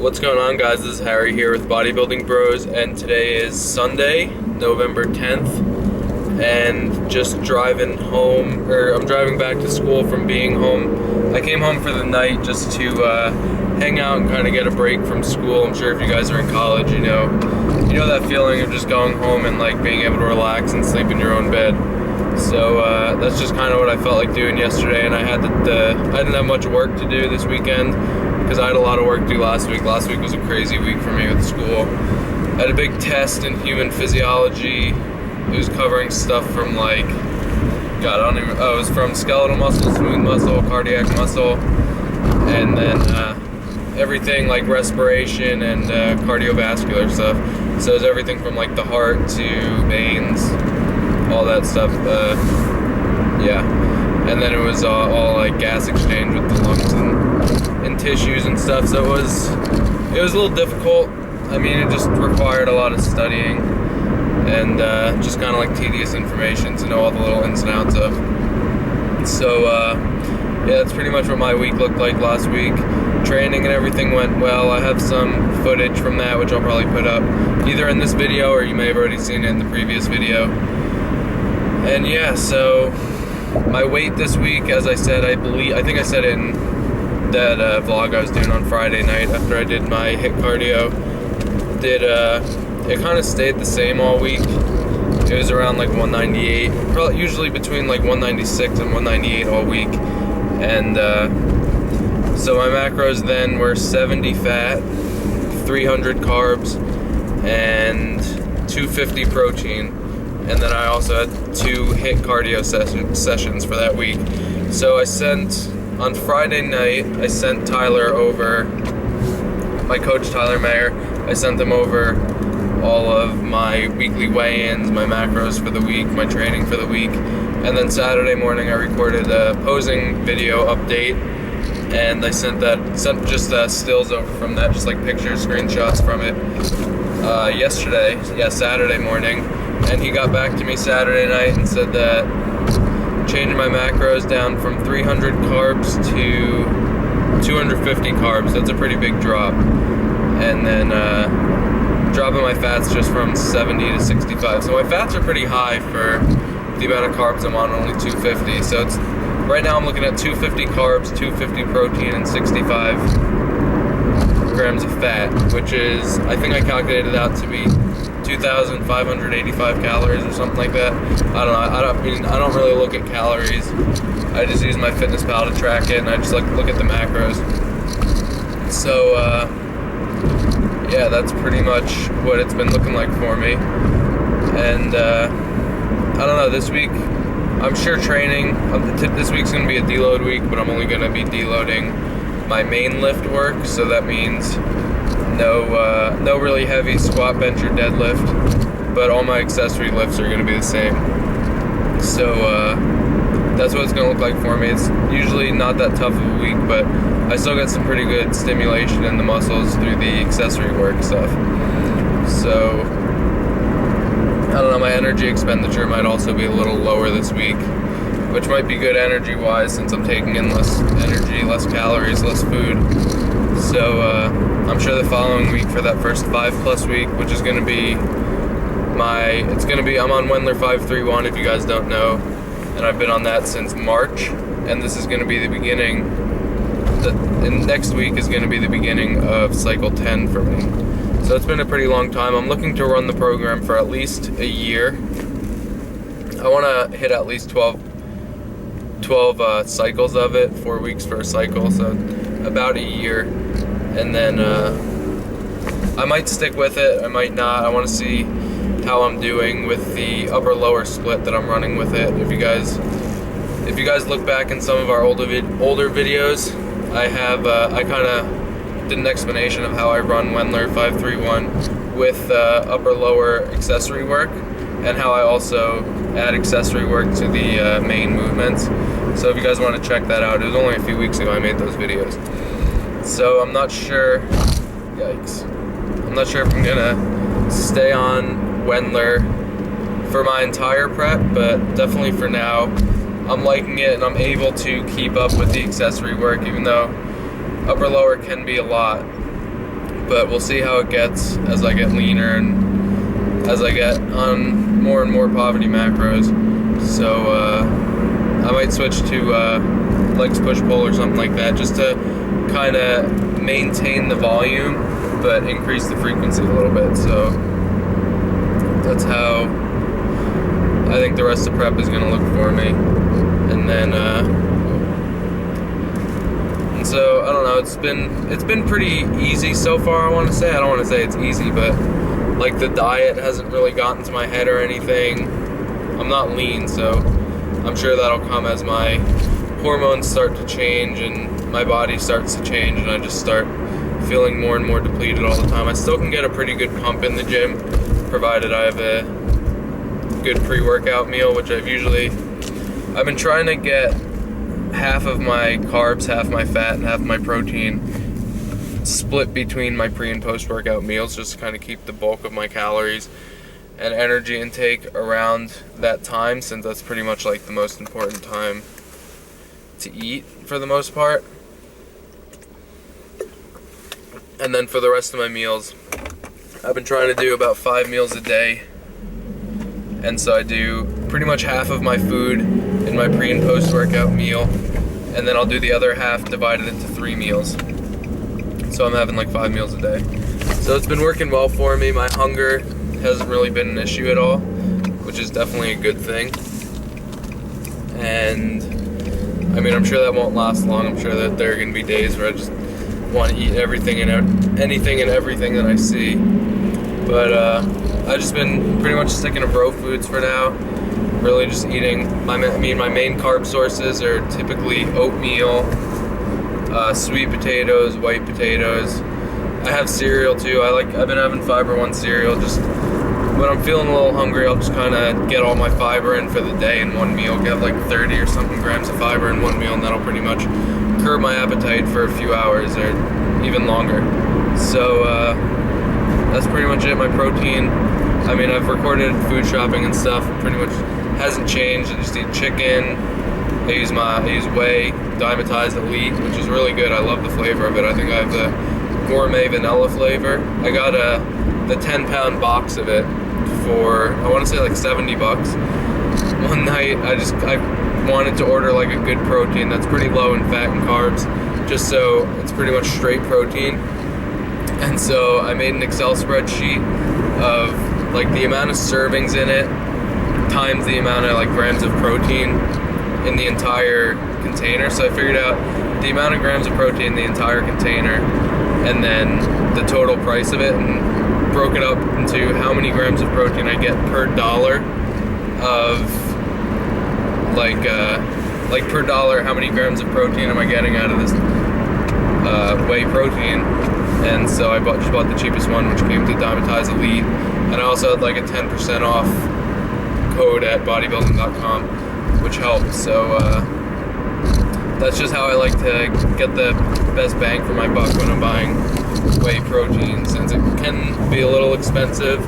What's going on, guys? This is Harry here with Bodybuilding Bros, and today is Sunday, November 10th, and just driving home, I'm driving back to school from being home. I came home for the night just to hang out and kind of get a break from school. I'm sure if you guys are in college, you know that feeling of just going home and like being able to relax and sleep in your own bed. So that's just kind of what I felt like doing yesterday, and I didn't have much work to do this weekend because I had a lot of work to do last week. Last week was a crazy week for me with school. I had a big test in human physiology. It was covering stuff from it was from skeletal muscle, smooth muscle, cardiac muscle, and then everything like respiration and cardiovascular stuff. So it was everything from like the heart to veins, all that stuff. And then it was all like gas exchange with the lungs and tissues and stuff. So it was a little difficult. I mean, it just required a lot of studying and just kind of like tedious information to know all the little ins and outs of. So yeah, that's pretty much what my week looked like last week. Training and everything went well. I have some footage from that which I'll probably put up either in this video or you may have already seen it in the previous video. And yeah, so my weight this week, as I said, I think I said it in that vlog I was doing on Friday night after I did my HIIT cardio. It kind of stayed the same all week. It was around like 198, probably usually between like 196 and 198 all week. And so my macros then were 70 fat, 300 carbs, and 250 protein. And then I also had 2 HIIT cardio sessions for that week. So on Friday night, I sent Tyler over, my coach Tyler Mayer, I sent him over all of my weekly weigh-ins, my macros for the week, my training for the week. And then Saturday morning I recorded a posing video update, and I sent just stills over from that, just like pictures, screenshots from it Saturday morning. And he got back to me Saturday night and said that changing my macros down from 300 carbs to 250 carbs, that's a pretty big drop. And then dropping my fats just from 70 to 65. So my fats are pretty high for the amount of carbs I'm on, only 250. So right now I'm looking at 250 carbs, 250 protein, and 65 grams of fat, which is, I think I calculated out to be 2,585 calories or something like that. I don't know. I don't really look at calories. I just use my FitnessPal to track it, and I just like look at the macros. So yeah, that's pretty much what it's been looking like for me. And I don't know, this week I'm sure training. This week's gonna be a deload week, but I'm only gonna be deloading my main lift work. So that means no really heavy squat, bench, or deadlift, but all my accessory lifts are going to be the same. So that's what it's going to look like for me. It's usually not that tough of a week, but I still get some pretty good stimulation in the muscles through the accessory work stuff. So I don't know, my energy expenditure might also be a little lower this week, which might be good energy-wise since I'm taking in less energy, less calories, less food. So I'm sure the following week, for that first 5+ week, which is going to be I'm on Wendler 531 if you guys don't know, and I've been on that since March, and this is going to be the beginning, and next week is going to be the beginning of cycle 10 for me. So it's been a pretty long time. I'm looking to run the program for at least a year. I want to hit at least 12 cycles of it, 4 weeks for a cycle, so about a year. And then I might stick with it, I might not. I want to see how I'm doing with the upper-lower split that I'm running with it. If you guys look back in some of our older videos, I kind of did an explanation of how I run Wendler 531 with upper-lower accessory work, and how I also add accessory work to the main movements. So if you guys want to check that out, it was only a few weeks ago I made those videos. So I'm not sure, I'm not sure if I'm gonna stay on Wendler for my entire prep, but definitely for now, I'm liking it and I'm able to keep up with the accessory work, even though upper lower can be a lot. but we'll see how it gets as I get leaner and as I get on more and more poverty macros. So I might switch to legs push pull or something like that, just to kind of maintain the volume but increase the frequency a little bit. So that's how I think the rest of prep is going to look for me. And then and so I don't know, it's been pretty easy so far. I want to say, I don't want to say it's easy, but like the diet hasn't really gotten to my head or anything. I'm not lean, so I'm sure that'll come as my hormones start to change and my body starts to change and I just start feeling more and more depleted all the time. I still can get a pretty good pump in the gym, provided I have a good pre-workout meal, which I've been trying to get half of my carbs, half my fat, and half my protein split between my pre and post-workout meals, just to kind of keep the bulk of my calories and energy intake around that time, since that's pretty much like the most important time to eat for the most part. And then for the rest of my meals, I've been trying to do about 5 meals a day. And so I do pretty much half of my food in my pre and post workout meal, and then I'll do the other half divided into 3 meals. So I'm having like 5 meals a day. So it's been working well for me. My hunger hasn't really been an issue at all, which is definitely a good thing. And I mean, I'm sure that won't last long. I'm sure that there are going to be days where I just want to eat everything and anything and everything that I see. But I've just been pretty much sticking to bro foods for now. Really just eating my main carb sources are typically oatmeal, sweet potatoes, white potatoes. I have cereal too. I've been having Fiber One cereal. Just when I'm feeling a little hungry, I'll just kind of get all my fiber in for the day in one meal. Get like 30 or something grams of fiber in one meal, and that'll pretty much curb my appetite for a few hours or even longer. So that's pretty much it. My protein, I mean, I've recorded food shopping and stuff, pretty much hasn't changed. I just eat chicken. I use whey, dimetized elite, which is really good. I love the flavor of it. I think I have the gourmet vanilla flavor. I got the 10-pound box of it for, I want to say like $70. One night I wanted to order like a good protein that's pretty low in fat and carbs, just so it's pretty much straight protein. And so I made an Excel spreadsheet of like the amount of servings in it times the amount of like grams of protein in the entire container. So I figured out the amount of grams of protein in the entire container and then the total price of it, and broke it up into how many grams of protein I get per dollar of like per dollar, how many grams of protein am I getting out of this whey protein. And so I just bought the cheapest one, which came to Diametize Elite, and I also had like a 10% off code at bodybuilding.com, which helped. So that's just how I like to get the best bang for my buck when I'm buying whey protein, since it can be a little expensive,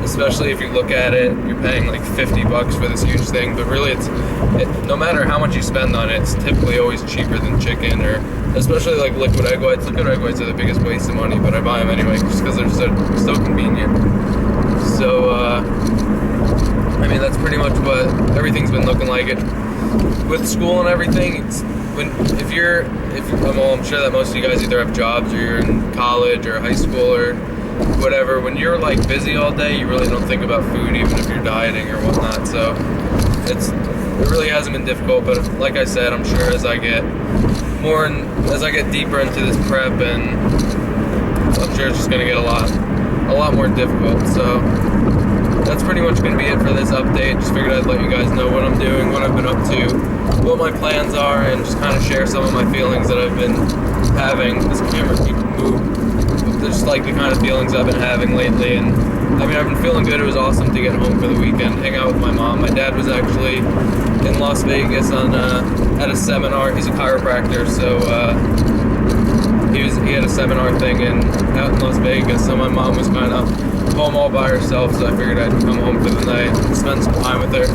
especially if you look at it, you're paying like $50 for this huge thing, but really no matter how much you spend on it, it's typically always cheaper than chicken, or especially like liquid egg whites. Liquid egg whites are the biggest waste of money, but I buy them anyway just because they're so convenient. So I mean, that's pretty much what everything's been looking like. It with school and everything, I'm sure that most of you guys either have jobs or you're in college or high school or whatever. When you're like busy all day, you really don't think about food, even if you're dieting or whatnot. So it really hasn't been difficult. But like I said, I'm sure as I get deeper into this prep, and I'm sure it's just gonna get a lot more difficult. So that's pretty much gonna be it for this update. Just figured I'd let you guys know what I'm doing, what I've been up to, what my plans are, and just kind of share some of my feelings that I've been having. This camera keeps moving. Just like the kind of feelings I've been having lately. And I mean, I've been feeling good. It was awesome to get home for the weekend, hang out with my mom. My dad was actually in Las Vegas at a seminar. He's a chiropractor, so he had a seminar thing out in Las Vegas. So my mom was kind of home all by herself, so I figured I'd come home for the night and spend some time with her.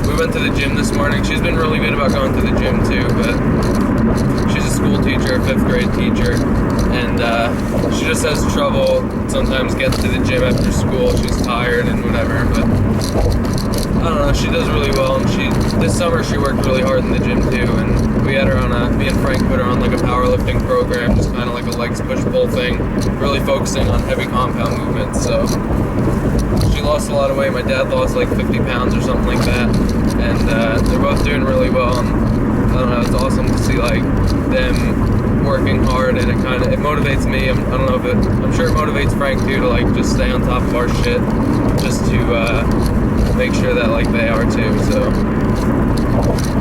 We went to the gym this morning. She's been really good about going to the gym too, but she's a school teacher, 5th grade teacher, and she just has trouble sometimes getting to the gym after school. She's tired and whatever, but I don't know, she does really well, and this summer she worked really hard in the gym too, and we had her on me and Frank put her on like a powerlifting program, just kind of like a legs push-pull thing, really focusing on heavy compound movements. So she lost a lot of weight. My dad lost like 50 pounds or something like that, and they're both doing really well, and I don't know, it's awesome to see like them working hard, and it motivates me. I don't know if I'm sure it motivates Frank too, to like just stay on top of our shit, just to make sure that like they are too. So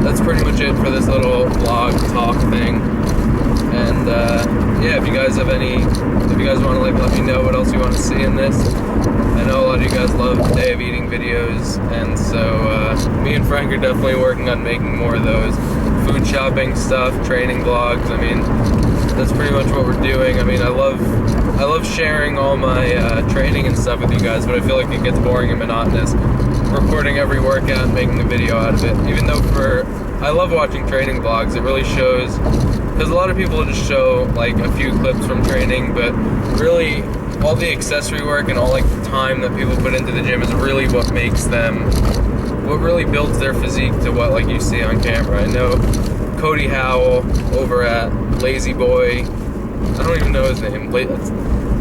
that's pretty much it for this little vlog talk thing. And yeah, if you guys want to like let me know what else you want to see in this. I know a lot of you guys love day of eating videos, and so me and Frank are definitely working on making more of those food shopping stuff, training vlogs. I mean, that's pretty much what we're doing. I mean, I love sharing all my training and stuff with you guys, but I feel like it gets boring and monotonous recording every workout and making a video out of it. Even though I love watching training vlogs, it really shows, because a lot of people just show like a few clips from training, but really all the accessory work and all like the time that people put into the gym is really what really builds their physique to what like you see on camera. I know Cody Howell over at Lazy Boy, I don't even know his name,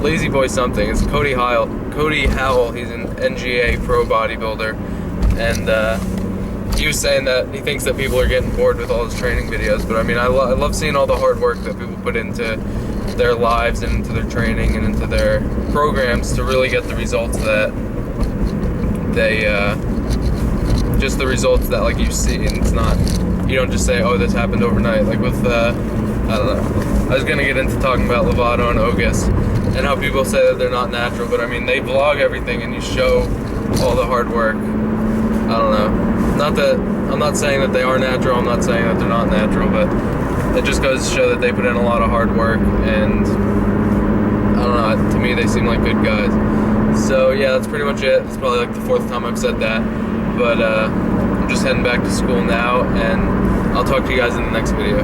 Lazy Boy something, it's Cody Howell, he's an NGA pro bodybuilder, and he was saying that he thinks that people are getting bored with all his training videos, but I mean, I love seeing all the hard work that people put into their lives and into their training and into their programs to really get the results that just the results that like you see, and it's not, you don't just say, oh, this happened overnight. Like with I don't know, I was gonna get into talking about Lovato and Ogus and how people say that they're not natural, but I mean, they vlog everything and you show all the hard work. I don't know, I'm not saying that they are natural, I'm not saying that they're not natural, but it just goes to show that they put in a lot of hard work, and I don't know, to me they seem like good guys. So yeah, that's pretty much it. It's probably like the 4th time I've said that, but I'm just heading back to school now, and I'll talk to you guys in the next video.